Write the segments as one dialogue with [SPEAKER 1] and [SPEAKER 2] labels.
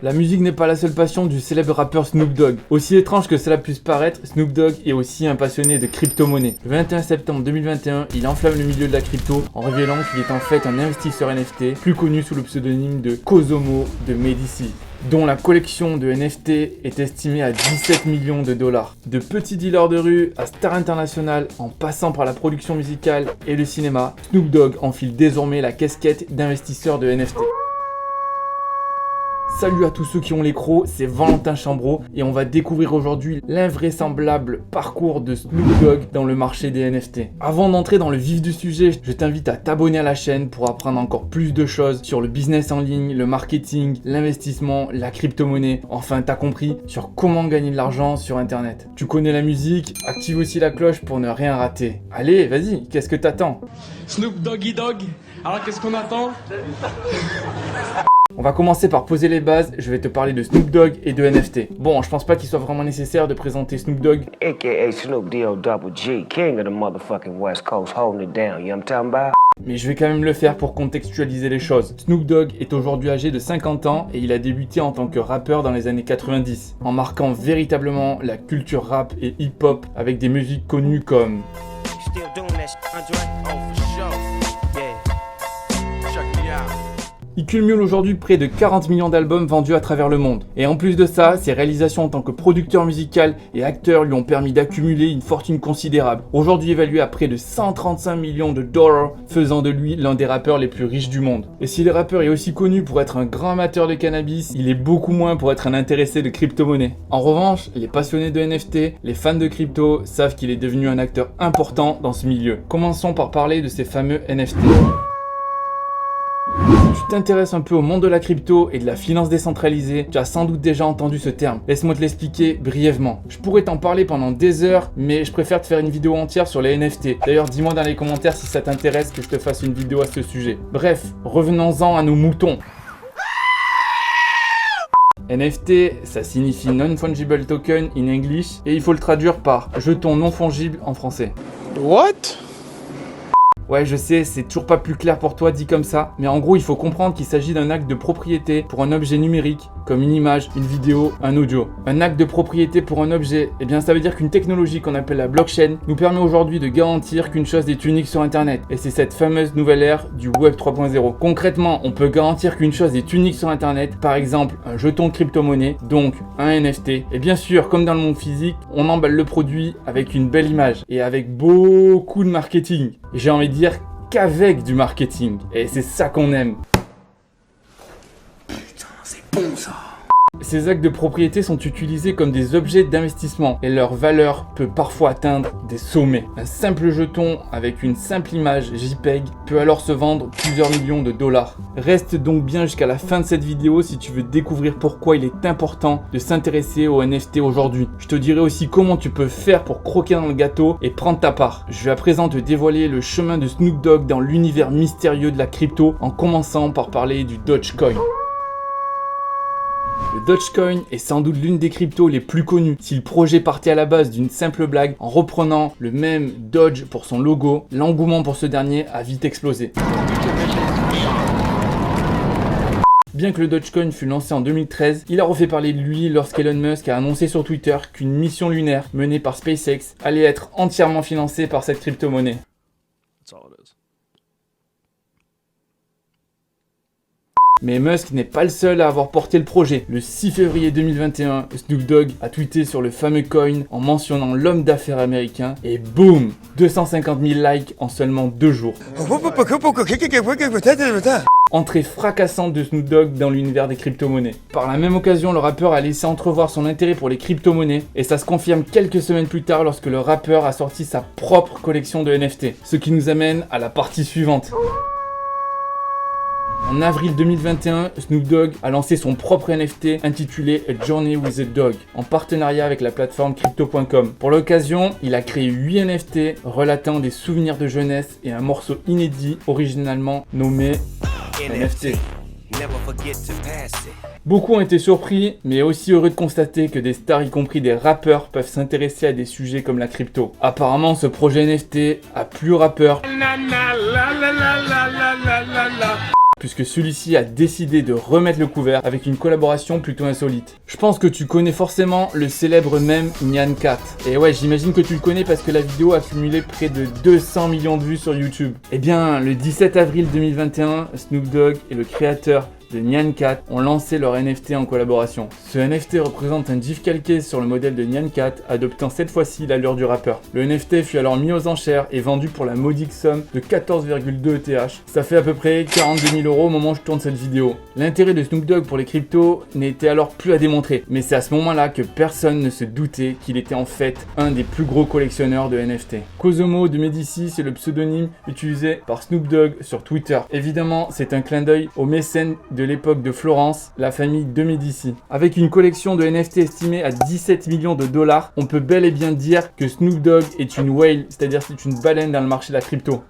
[SPEAKER 1] La musique n'est pas la seule passion du célèbre rappeur Snoop Dogg. Aussi étrange que cela puisse paraître, Snoop Dogg est aussi un passionné de crypto-monnaie. Le 21 septembre 2021, il enflamme le milieu de la crypto en révélant qu'il est en fait un investisseur NFT, plus connu sous le pseudonyme de Cosomo de Medici, dont la collection de NFT est estimée à 17 millions de dollars. De petit dealer de rue à star international, en passant par la production musicale et le cinéma, Snoop Dogg enfile désormais la casquette d'investisseur de NFT. Salut à tous ceux qui ont les crocs, c'est Valentin Chambreau et on va découvrir aujourd'hui l'invraisemblable parcours de Snoop Dogg dans le marché des NFT. Avant d'entrer dans le vif du sujet, je t'invite à t'abonner à la chaîne pour apprendre encore plus de choses sur le business en ligne, le marketing, l'investissement, la crypto-monnaie, enfin t'as compris, sur comment gagner de l'argent sur internet. Tu connais la musique, active aussi la cloche pour ne rien rater. Allez, vas-y, qu'est-ce que t'attends?
[SPEAKER 2] Snoop Doggy Dogg. Alors qu'est-ce qu'on attend?
[SPEAKER 1] On va commencer par poser les bases, je vais te parler de Snoop Dogg et de NFT. Bon, je pense pas qu'il soit vraiment nécessaire de présenter Snoop Dogg,
[SPEAKER 3] AKA Snoop D-O-double-G, king of the motherfucking West Coast, holding it down, you know what I'm talking about?
[SPEAKER 1] mais je vais quand même le faire pour contextualiser les choses. Snoop Dogg est aujourd'hui âgé de 50 ans et il a débuté en tant que rappeur dans les années 90, en marquant véritablement la culture rap et hip-hop avec des musiques connues comme
[SPEAKER 3] Still doing that shit, Andre? Oh, for sure. Yeah. Check me out.
[SPEAKER 1] Il cumule aujourd'hui près de 40 millions d'albums vendus à travers le monde. Et en plus de ça, ses réalisations en tant que producteur musical et acteur lui ont permis d'accumuler une fortune considérable, aujourd'hui évaluée à près de 135 millions de dollars, faisant de lui l'un des rappeurs les plus riches du monde. Et si le rappeur est aussi connu pour être un grand amateur de cannabis, il est beaucoup moins pour être un intéressé de crypto-monnaie. En revanche, les passionnés de NFT, les fans de crypto, savent qu'il est devenu un acteur important dans ce milieu. Commençons par parler de ces fameux NFT. Si tu t'intéresses un peu au monde de la crypto et de la finance décentralisée, tu as sans doute déjà entendu ce terme. Laisse-moi te l'expliquer brièvement. Je pourrais t'en parler pendant des heures, mais je préfère te faire une vidéo entière sur les NFT. D'ailleurs, dis-moi dans les commentaires si ça t'intéresse que je te fasse une vidéo à ce sujet. Bref, revenons-en à nos moutons. NFT, ça signifie Non-Fungible Token in English et il faut le traduire par jeton non fongible en français.
[SPEAKER 2] What?
[SPEAKER 1] Ouais, je sais, c'est toujours pas plus clair pour toi dit comme ça, mais en gros, il faut comprendre qu'il s'agit d'un acte de propriété pour un objet numérique, comme une image, une vidéo, un audio. Un acte de propriété pour un objet, eh bien ça veut dire qu'une technologie qu'on appelle la blockchain nous permet aujourd'hui de garantir qu'une chose est unique sur Internet. Et c'est cette fameuse nouvelle ère du Web 3.0. Concrètement, on peut garantir qu'une chose est unique sur Internet, par exemple un jeton de crypto-monnaie, donc un NFT. Et bien sûr, comme dans le monde physique, on emballe le produit avec une belle image et avec beaucoup de marketing. Et j'ai envie de dire qu'avec du marketing. Et c'est ça qu'on aime.
[SPEAKER 2] Putain, c'est bon ça.
[SPEAKER 1] Ces actes de propriété sont utilisés comme des objets d'investissement et leur valeur peut parfois atteindre des sommets. Un simple jeton avec une simple image JPEG peut alors se vendre plusieurs millions de dollars. Reste donc bien jusqu'à la fin de cette vidéo si tu veux découvrir pourquoi il est important de s'intéresser aux NFT aujourd'hui. Je te dirai aussi comment tu peux faire pour croquer dans le gâteau et prendre ta part. Je vais à présent te dévoiler le chemin de Snoop Dogg dans l'univers mystérieux de la crypto en commençant par parler du Dogecoin. Le Dogecoin est sans doute l'une des cryptos les plus connues. Si le projet partait à la base d'une simple blague, en reprenant le même Doge pour son logo, l'engouement pour ce dernier a vite explosé. Bien que le Dogecoin fut lancé en 2013, il a refait parler de lui lorsqu'Elon Musk a annoncé sur Twitter qu'une mission lunaire menée par SpaceX allait être entièrement financée par cette crypto-monnaie. Mais Musk n'est pas le seul à avoir porté le projet. Le 6 février 2021, Snoop Dogg a tweeté sur le fameux coin en mentionnant l'homme d'affaires américain et boum, 250 000 likes en seulement 2 jours. Entrée fracassante de Snoop Dogg dans l'univers des crypto-monnaies. Par la même occasion, le rappeur a laissé entrevoir son intérêt pour les crypto-monnaies et ça se confirme quelques semaines plus tard lorsque le rappeur a sorti sa propre collection de NFT. Ce qui nous amène à la partie suivante. En avril 2021, Snoop Dogg a lancé son propre NFT intitulé A Journey with a Dog en partenariat avec la plateforme crypto.com. Pour l'occasion, il a créé 8 NFT relatant des souvenirs de jeunesse et un morceau inédit originalement nommé NFT. Beaucoup ont été surpris, mais aussi heureux de constater que des stars, y compris des rappeurs, peuvent s'intéresser à des sujets comme la crypto. Apparemment, ce projet NFT a plu aux rappeurs. puisque celui-ci a décidé de remettre le couvert avec une collaboration plutôt insolite. Je pense que tu connais forcément le célèbre mème Nyan Cat. Et ouais, j'imagine que tu le connais parce que la vidéo a cumulé près de 200 millions de vues sur YouTube. Eh bien, le 17 avril 2021, Snoop Dogg et le créateur de Nyan Cat ont lancé leur NFT en collaboration. Ce NFT représente un GIF calqué sur le modèle de Nyan Cat, adoptant cette fois-ci l'allure du rappeur. Le NFT fut alors mis aux enchères et vendu pour la modique somme de 14,2 ETH. Ça fait à peu près 42 000 € au moment où je tourne cette vidéo. L'intérêt de Snoop Dogg pour les cryptos n'était alors plus à démontrer, mais c'est à ce moment-là que personne ne se doutait qu'il était en fait un des plus gros collectionneurs de NFT. Cosomo de Medici, c'est le pseudonyme utilisé par Snoop Dogg sur Twitter. Évidemment, c'est un clin d'œil aux mécènes de l'époque de Florence, la famille de Medici. Avec une collection de NFT estimée à 17 millions de dollars, on peut bel et bien dire que Snoop Dogg est une whale, c'est-à-dire c'est une baleine dans le marché de la crypto.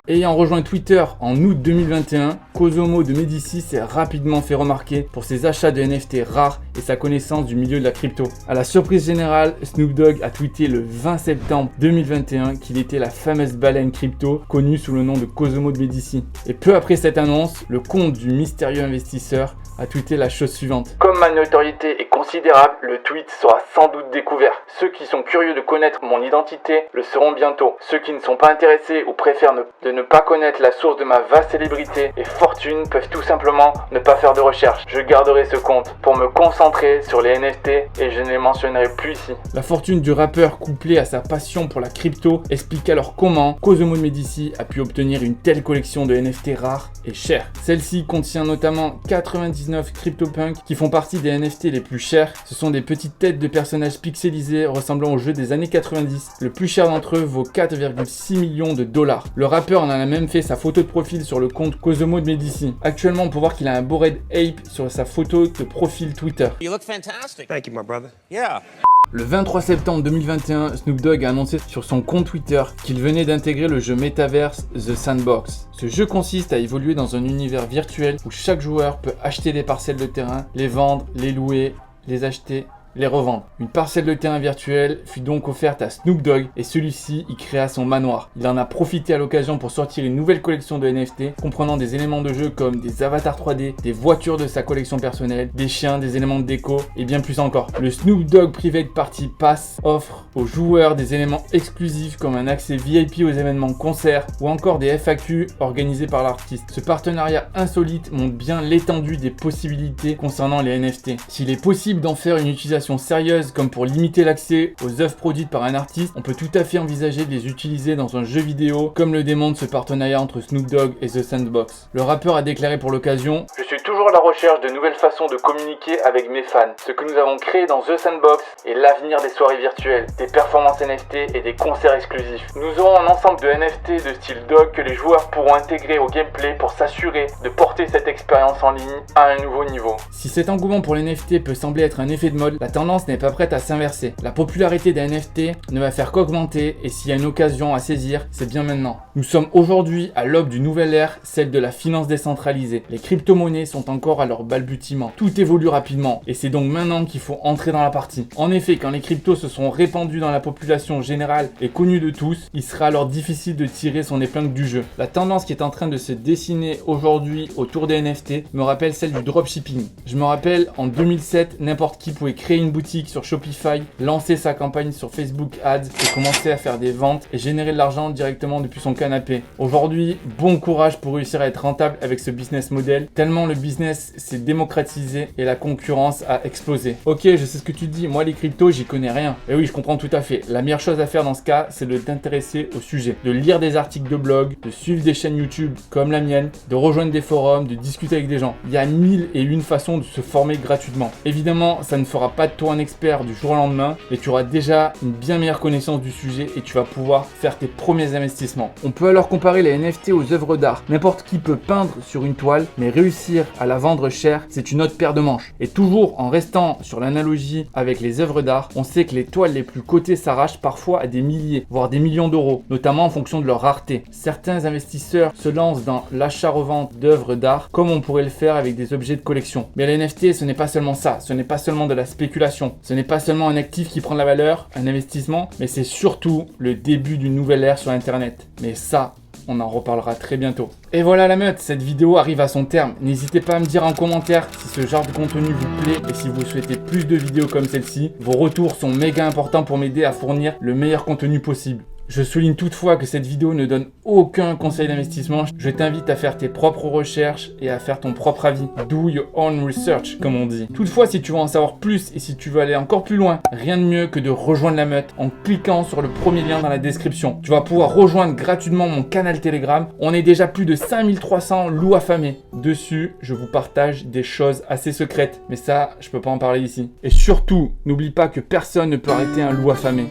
[SPEAKER 1] Ayant rejoint Twitter en août 2021, Cosomo de Medici s'est rapidement fait remarquer pour ses achats de NFT rares et sa connaissance du milieu de la crypto. À la surprise générale, Snoop Dogg a tweeté le 20 septembre 2021 qu'il était la fameuse baleine crypto connue sous le nom de Cosomo de Medici. Et peu après cette annonce, le compte du mystérieux investisseur a tweeté la chose suivante. Comme ma notoriété est considérable, le tweet sera sans doute découvert. Ceux qui sont curieux de connaître mon identité le seront bientôt. Ceux qui ne sont pas intéressés ou préfèrent ne pas connaître la source de ma vaste célébrité et fortune peuvent tout simplement ne pas faire de recherche. Je garderai ce compte pour me concentrer sur les NFT et je ne les mentionnerai plus ici. La fortune du rappeur couplée à sa passion pour la crypto explique alors comment Cosomo de Medici a pu obtenir une telle collection de NFT rares et chers. Celle-ci contient notamment 99 CryptoPunks qui font partie des NFT les plus chers. Ce sont des petites têtes de personnages pixelisés ressemblant aux jeux des années 90. Le plus cher d'entre eux vaut 4,6 millions de dollars. Le rappeur en a même fait sa photo de profil sur le compte Cosomo de Medici. Actuellement, on peut voir qu'il a un Bored Ape sur sa photo de profil Twitter.
[SPEAKER 3] You look fantastic.
[SPEAKER 2] Thank you, my brother.
[SPEAKER 3] Yeah.
[SPEAKER 1] Le 23 septembre 2021, Snoop Dogg a annoncé sur son compte Twitter qu'il venait d'intégrer le jeu Metaverse The Sandbox. Ce jeu consiste à évoluer dans un univers virtuel où chaque joueur peut acheter des parcelles de terrain, les vendre, les louer, les acheter, les revendre. Une parcelle de terrain virtuelle fut donc offerte à Snoop Dogg et celui-ci y créa son manoir. Il en a profité à l'occasion pour sortir une nouvelle collection de NFT comprenant des éléments de jeu comme des avatars 3D, des voitures de sa collection personnelle, des chiens, des éléments de déco et bien plus encore. Le Snoop Dogg Private Party Pass offre aux joueurs des éléments exclusifs comme un accès VIP aux événements concerts ou encore des FAQ organisés par l'artiste. Ce partenariat insolite montre bien l'étendue des possibilités concernant les NFT. S'il est possible d'en faire une utilisation sérieuse comme pour limiter l'accès aux œuvres produites par un artiste, on peut tout à fait envisager de les utiliser dans un jeu vidéo comme le démontre ce partenariat entre Snoop Dogg et The Sandbox. Le rappeur a déclaré pour l'occasion: « Je suis toujours à la recherche de nouvelles façons de communiquer avec mes fans. Ce que nous avons créé dans The Sandbox est l'avenir des soirées virtuelles, des performances NFT et des concerts exclusifs. Nous aurons un ensemble de NFT de style Dogg que les joueurs pourront intégrer au gameplay pour s'assurer de porter cette expérience en ligne à un nouveau niveau. » Si cet engouement pour les NFT peut sembler être un effet de mode, la tendance n'est pas prête à s'inverser. La popularité des NFT ne va faire qu'augmenter et s'il y a une occasion à saisir, c'est bien maintenant. Nous sommes aujourd'hui à l'aube d'une nouvelle ère, celle de la finance décentralisée. Les crypto-monnaies sont encore à leur balbutiement. Tout évolue rapidement et c'est donc maintenant qu'il faut entrer dans la partie. En effet, quand les cryptos se seront répandus dans la population générale et connus de tous, il sera alors difficile de tirer son épingle du jeu. La tendance qui est en train de se dessiner aujourd'hui autour des NFT me rappelle celle du dropshipping. Je me rappelle en 2007, n'importe qui pouvait créer une boutique sur Shopify, lancer sa campagne sur Facebook Ads et commencer à faire des ventes et générer de l'argent directement depuis son canapé. Aujourd'hui, bon courage pour réussir à être rentable avec ce business model, tellement le business s'est démocratisé et la concurrence a explosé. Ok, je sais ce que tu dis, moi les cryptos, j'y connais rien. Et oui, je comprends tout à fait. La meilleure chose à faire dans ce cas, c'est de t'intéresser au sujet, de lire des articles de blog, de suivre des chaînes YouTube comme la mienne, de rejoindre des forums, de discuter avec des gens. Il y a 1001 façons de se former gratuitement. Évidemment, ça ne fera pas de toi un expert du jour au lendemain, mais tu auras déjà une bien meilleure connaissance du sujet et tu vas pouvoir faire tes premiers investissements. On peut alors comparer les NFT aux œuvres d'art. N'importe qui peut peindre sur une toile, mais réussir à la vendre cher, c'est une autre paire de manches. Et toujours en restant sur l'analogie avec les œuvres d'art, on sait que les toiles les plus cotées s'arrachent parfois à des milliers, voire des millions d'euros, notamment en fonction de leur rareté. Certains investisseurs se lancent dans l'achat-revente d'œuvres d'art comme on pourrait le faire avec des objets de collection. Mais les NFT, ce n'est pas seulement ça, ce n'est pas seulement de la spéculation. spéculation. Ce n'est pas seulement un actif qui prend de la valeur, un investissement, mais c'est surtout le début d'une nouvelle ère sur Internet. Mais ça, on en reparlera très bientôt. Et voilà la meute, cette vidéo arrive à son terme. N'hésitez pas à me dire en commentaire si ce genre de contenu vous plaît et si vous souhaitez plus de vidéos comme celle-ci. Vos retours sont méga importants pour m'aider à fournir le meilleur contenu possible. Je souligne toutefois que cette vidéo ne donne aucun conseil d'investissement. Je t'invite à faire tes propres recherches et à faire ton propre avis. Do your own research, comme on dit. Toutefois, si tu veux en savoir plus et si tu veux aller encore plus loin, rien de mieux que de rejoindre la meute en cliquant sur le premier lien dans la description. Tu vas pouvoir rejoindre gratuitement mon canal Telegram. On est déjà plus de 5300 loups affamés. Dessus, je vous partage des choses assez secrètes. Mais ça, je peux pas en parler ici. Et surtout, n'oublie pas que personne ne peut arrêter un loup affamé.